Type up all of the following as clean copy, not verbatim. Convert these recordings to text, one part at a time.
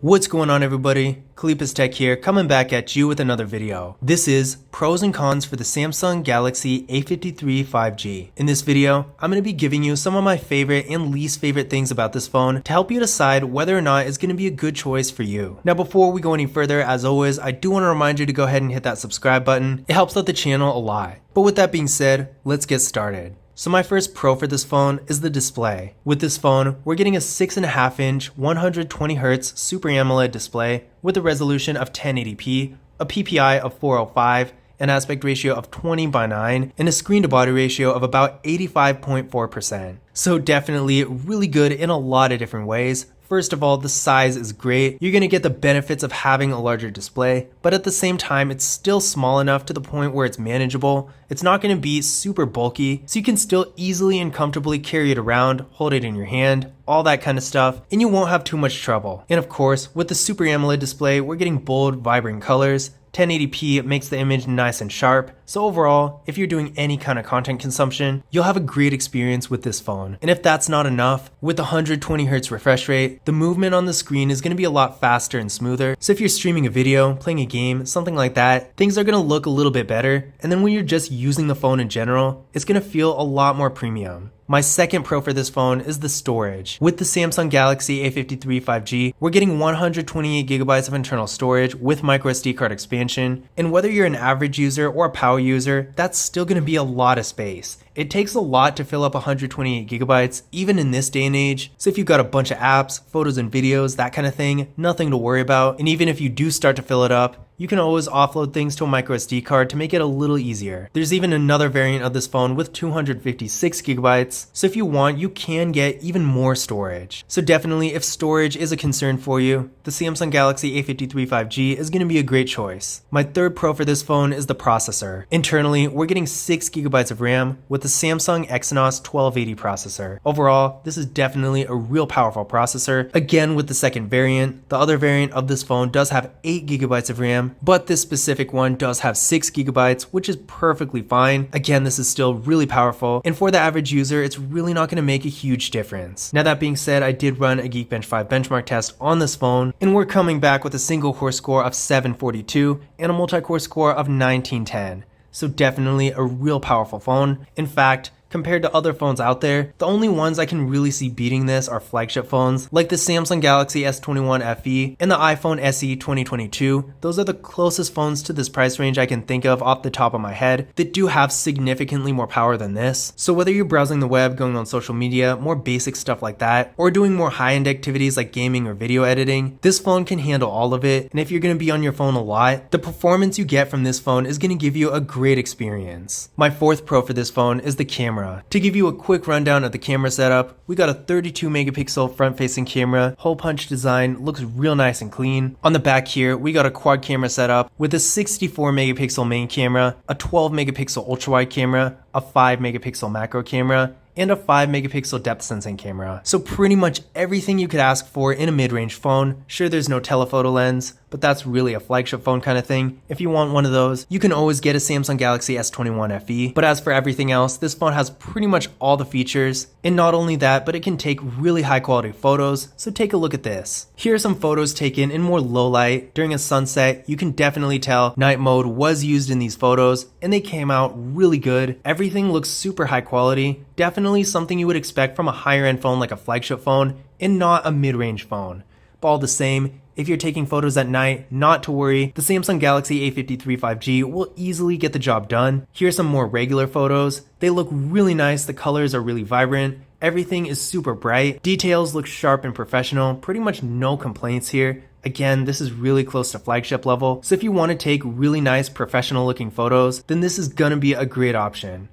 What's going on, everybody? Kalipus Tech here, coming back at you with another video. This is pros and cons for the Samsung Galaxy A53 5G. In this video, I'm going to be giving you some of my favorite and least favorite things about this phone to help you decide whether or not it's going to be a good choice for you. Now, before we go any further, as always, I do want to remind you to go ahead and hit that subscribe button. It helps out the channel a lot. But with that being said, let's get started. So my first pro for this phone is the display. With this phone, we're getting a 6.5-inch 120Hz Super AMOLED display with a resolution of 1080p, a PPI of 405, an aspect ratio of 20:9, and a screen to body ratio of about 85.4%. So definitely really good in a lot of different ways. First of all, the size is great. You're going to get the benefits of having a larger display, but at the same time, it's still small enough to the point where it's manageable. It's not going to be super bulky, so you can still easily and comfortably carry it around, hold it in your hand, all that kind of stuff, and you won't have too much trouble. And of course, with the Super AMOLED display, we're getting bold, vibrant colors. 1080p makes the image nice and sharp, so overall, if you're doing any kind of content consumption, you'll have a great experience with this phone. And if that's not enough, with 120Hz refresh rate, the movement on the screen is going to be a lot faster and smoother, so if you're streaming a video, playing a game, something like that, things are going to look a little bit better, and then when you're just using the phone in general, it's going to feel a lot more premium. My second pro for this phone is the storage. With the Samsung Galaxy A53 5G, we're getting 128GB of internal storage with microSD card expansion, and whether you're an average user or a power user, that's still going to be a lot of space. It takes a lot to fill up 128GB, even in this day and age, so if you've got a bunch of apps, photos and videos, that kind of thing, nothing to worry about, and even if you do start to fill it up, you can always offload things to a microSD card to make it a little easier. There's even another variant of this phone with 256GB, so if you want, you can get even more storage. So definitely, if storage is a concern for you, the Samsung Galaxy A53 5G is going to be a great choice. My third pro for this phone is the processor. Internally, we're getting 6GB of RAM with the Samsung Exynos 1280 processor. Overall, this is definitely a real powerful processor. Again, with the second variant, the other variant of this phone does have 8GB of RAM, but this specific one does have 6GB, which is perfectly fine. Again, this is still really powerful, and for the average user, it's really not going to make a huge difference. Now that being said, I did run a Geekbench 5 benchmark test on this phone, and we're coming back with a single core score of 742 and a multi-core score of 1910. So definitely a real powerful phone. In fact, compared to other phones out there, the only ones I can really see beating this are flagship phones like the Samsung Galaxy S21 FE and the iPhone SE 2022. Those are the closest phones to this price range I can think of off the top of my head that do have significantly more power than this. So whether you're browsing the web, going on social media, more basic stuff like that, or doing more high-end activities like gaming or video editing, this phone can handle all of it. And if you're going to be on your phone a lot, the performance you get from this phone is going to give you a great experience. My fourth pro for this phone is the camera. To give you a quick rundown of the camera setup, we got a 32 megapixel front-facing camera, hole punch design, looks real nice and clean. On the back here, we got a quad camera setup with a 64 megapixel main camera, a 12 megapixel ultra-wide camera, a 5 megapixel macro camera, and a 5 megapixel depth sensing camera. So pretty much everything you could ask for in a mid-range phone. Sure, there's no telephoto lens, but that's really a flagship phone kind of thing. If you want one of those, you can always get a Samsung Galaxy S21 FE. But as for everything else, this phone has pretty much all the features. And not only that, but it can take really high quality photos. So take a look at this. Here are some photos taken in more low light. During a sunset, you can definitely tell night mode was used in these photos, and they came out really good. Everything looks super high quality. Definitely something you would expect from a higher end phone like a flagship phone and not a mid-range phone. But all the same, if you're taking photos at night, not to worry, the Samsung Galaxy A53 5G will easily get the job done. Here's some more regular photos. They look really nice, the colors are really vibrant, everything is super bright, details look sharp and professional, pretty much no complaints here. Again, this is really close to flagship level, so if you want to take really nice professional looking photos, then this is gonna be a great option.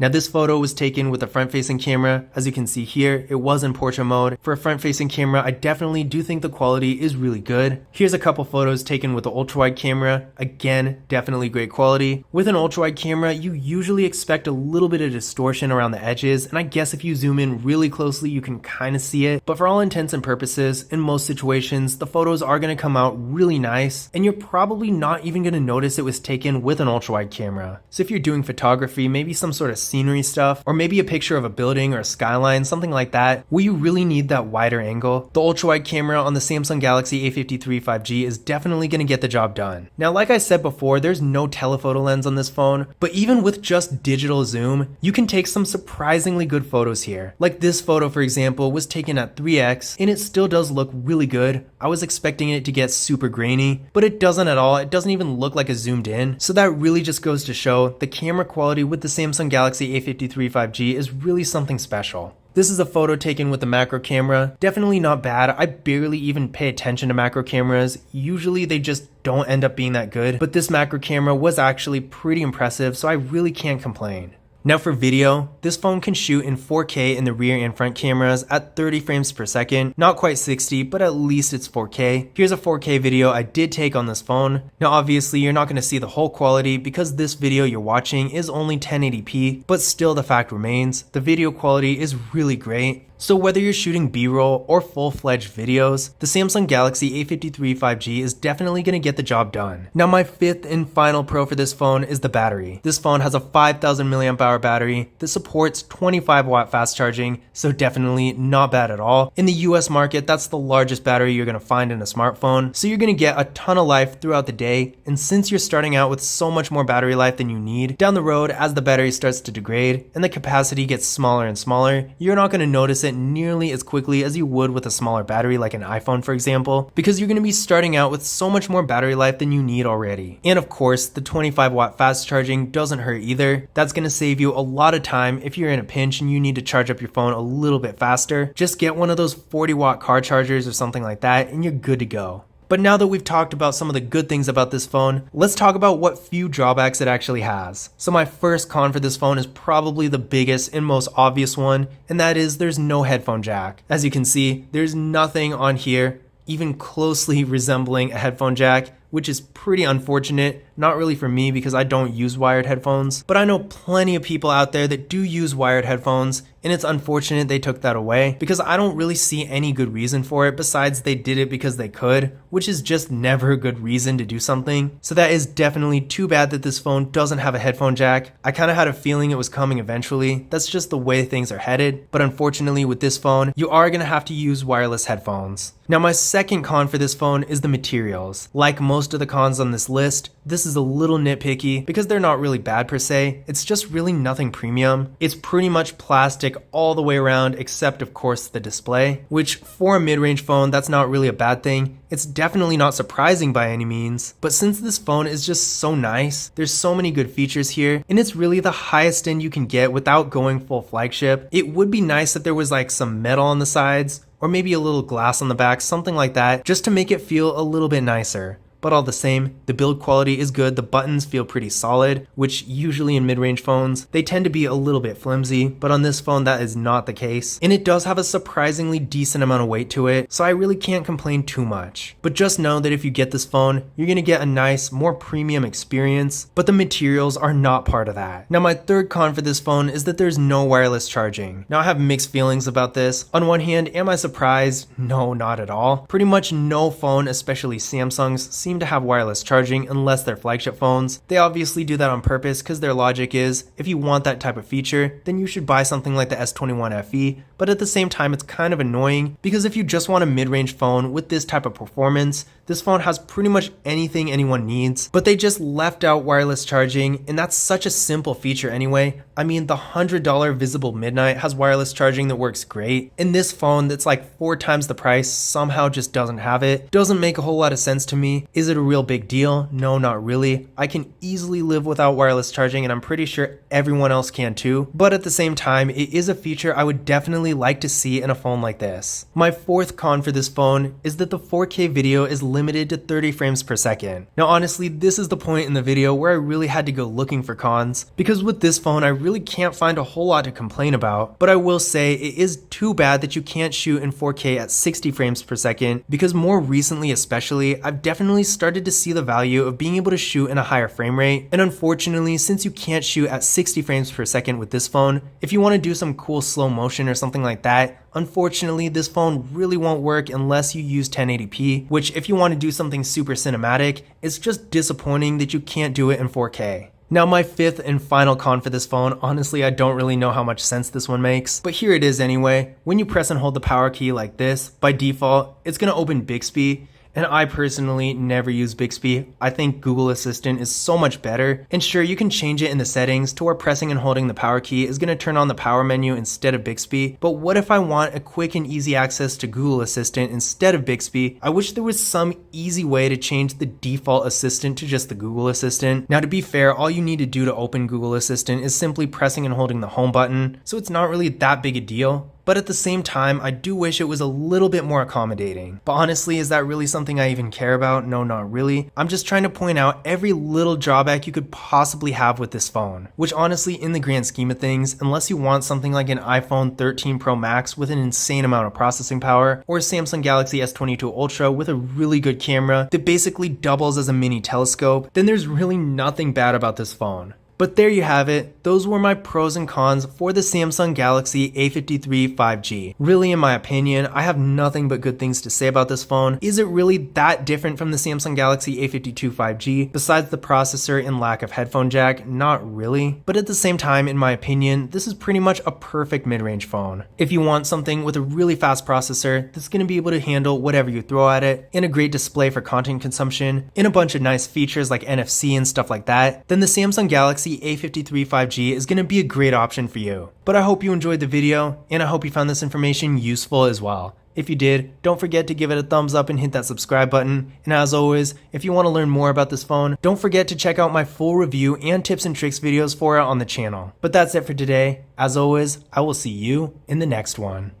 Now this photo was taken with a front-facing camera. As you can see here, it was in portrait mode. For a front-facing camera, I definitely do think the quality is really good. Here's a couple photos taken with the ultra-wide camera. Again, definitely great quality. With an ultra-wide camera, you usually expect a little bit of distortion around the edges, and I guess if you zoom in really closely, you can kind of see it. But for all intents and purposes, in most situations, the photos are going to come out really nice, and you're probably not even going to notice it was taken with an ultra-wide camera. So if you're doing photography, maybe some sort of scenery stuff, or maybe a picture of a building or a skyline, something like that, where you really need that wider angle, the ultra-wide camera on the Samsung Galaxy A53 5G is definitely going to get the job done. Now, like I said before, there's no telephoto lens on this phone, but even with just digital zoom, you can take some surprisingly good photos here. Like this photo, for example, was taken at 3x, and it still does look really good. I was expecting it to get super grainy, but it doesn't at all. It doesn't even look like it's zoomed in. So that really just goes to show the camera quality with the Samsung Galaxy A53 5G is really something special. This is a photo taken with the macro camera. Definitely not bad. I barely even pay attention to macro cameras. Usually they just don't end up being that good, but this macro camera was actually pretty impressive, so I really can't complain. Now for video, this phone can shoot in 4K in the rear and front cameras at 30 frames per second, not quite 60, but at least it's 4K. Here's a 4K video I did take on this phone. Now obviously you're not going to see the whole quality because this video you're watching is only 1080p, but still the fact remains, the video quality is really great. So whether you're shooting B-roll or full-fledged videos, the Samsung Galaxy A53 5G is definitely going to get the job done. Now my fifth and final pro for this phone is the battery. This phone has a 5000 mAh battery that supports 25 watt fast charging, so definitely not bad at all. In the US market, that's the largest battery you're going to find in a smartphone, so you're going to get a ton of life throughout the day, and since you're starting out with so much more battery life than you need, down the road as the battery starts to degrade and the capacity gets smaller and smaller, you're not going to notice it nearly as quickly as you would with a smaller battery like an iPhone, for example, because you're going to be starting out with so much more battery life than you need already. And of course, the 25 watt fast charging doesn't hurt either. That's going to save you a lot of time if you're in a pinch and you need to charge up your phone a little bit faster. Just get one of those 40 watt car chargers or something like that and you're good to go. But now that we've talked about some of the good things about this phone, let's talk about what few drawbacks it actually has. So my first con for this phone is probably the biggest and most obvious one, and that is there's no headphone jack. As you can see, there's nothing on here even closely resembling a headphone jack, which is pretty unfortunate. Not really for me because I don't use wired headphones, but I know plenty of people out there that do use wired headphones, and it's unfortunate they took that away because I don't really see any good reason for it besides they did it because they could, which is just never a good reason to do something. So that is definitely too bad that this phone doesn't have a headphone jack. I kind of had a feeling it was coming eventually. That's just the way things are headed, but unfortunately with this phone, you are going to have to use wireless headphones. Now my second con for this phone is the materials. Like most of the cons on this list, this is a little nitpicky because they're not really bad per se. It's just really nothing premium. It's pretty much plastic all the way around except of course the display, which for a mid-range phone that's not really a bad thing. It's definitely not surprising by any means, but since this phone is just so nice, there's so many good features here, and it's really the highest end you can get without going full flagship. It would be nice if there was like some metal on the sides or maybe a little glass on the back, something like that, just to make it feel a little bit nicer. But all the same, the build quality is good, the buttons feel pretty solid, which usually in mid-range phones, they tend to be a little bit flimsy, but on this phone that is not the case. And it does have a surprisingly decent amount of weight to it, so I really can't complain too much. But just know that if you get this phone, you're gonna get a nice, more premium experience, but the materials are not part of that. Now my third con for this phone is that there's no wireless charging. Now I have mixed feelings about this. On one hand, am I surprised? No, not at all. Pretty much no phone, especially Samsung's, seem to have wireless charging unless they're flagship phones. They obviously do that on purpose because their logic is if you want that type of feature, then you should buy something like the S21 FE, but at the same time it's kind of annoying because if you just want a mid-range phone with this type of performance, this phone has pretty much anything anyone needs, but they just left out wireless charging, and that's such a simple feature anyway. I mean, the $100 Visible Midnight has wireless charging that works great, and this phone that's like 4 times the price somehow just doesn't have it. Doesn't make a whole lot of sense to me. Is it a real big deal? No, not really. I can easily live without wireless charging, and I'm pretty sure everyone else can too, but at the same time, it is a feature I would definitely like to see in a phone like this. My fourth con for this phone is that the 4K video is limited to 30 frames per second. Now honestly, this is the point in the video where I really had to go looking for cons, because with this phone I really can't find a whole lot to complain about, but I will say it is too bad that you can't shoot in 4K at 60 frames per second, because more recently especially, I've definitely started to see the value of being able to shoot in a higher frame rate, and unfortunately since you can't shoot at 60 frames per second with this phone, if you want to do some cool slow motion or something like that, unfortunately this phone really won't work unless you use 1080p, which if you want to do something super cinematic, it's just disappointing that you can't do it in 4K. Now my fifth and final con for this phone, honestly I don't really know how much sense this one makes, but here it is anyway. When you press and hold the power key like this, by default, it's going to open Bixby. And I personally never use Bixby. I think Google Assistant is so much better. And sure, you can change it in the settings to where pressing and holding the power key is going to turn on the power menu instead of Bixby. But what if I want a quick and easy access to Google Assistant instead of Bixby? I wish there was some easy way to change the default assistant to just the Google Assistant. Now to be fair, all you need to do to open Google Assistant is simply pressing and holding the home button. So it's not really that big a deal. But at the same time, I do wish it was a little bit more accommodating. But honestly, is that really something I even care about? No, not really. I'm just trying to point out every little drawback you could possibly have with this phone. Which honestly, in the grand scheme of things, unless you want something like an iPhone 13 Pro Max with an insane amount of processing power, or a Samsung Galaxy S22 Ultra with a really good camera that basically doubles as a mini telescope, then there's really nothing bad about this phone. But there you have it. Those were my pros and cons for the Samsung Galaxy A53 5G. Really, in my opinion, I have nothing but good things to say about this phone. Is it really that different from the Samsung Galaxy A52 5G? Besides the processor and lack of headphone jack, not really. But at the same time, in my opinion, this is pretty much a perfect mid-range phone. If you want something with a really fast processor that's going to be able to handle whatever you throw at it, and a great display for content consumption, and a bunch of nice features like NFC and stuff like that, then the Samsung Galaxy A53 5G is going to be a great option for you. But I hope you enjoyed the video, and I hope you found this information useful as well. If you did, don't forget to give it a thumbs up and hit that subscribe button. And as always, if you want to learn more about this phone, don't forget to check out my full review and tips and tricks videos for it on the channel. But that's it for today. As always, I will see you in the next one.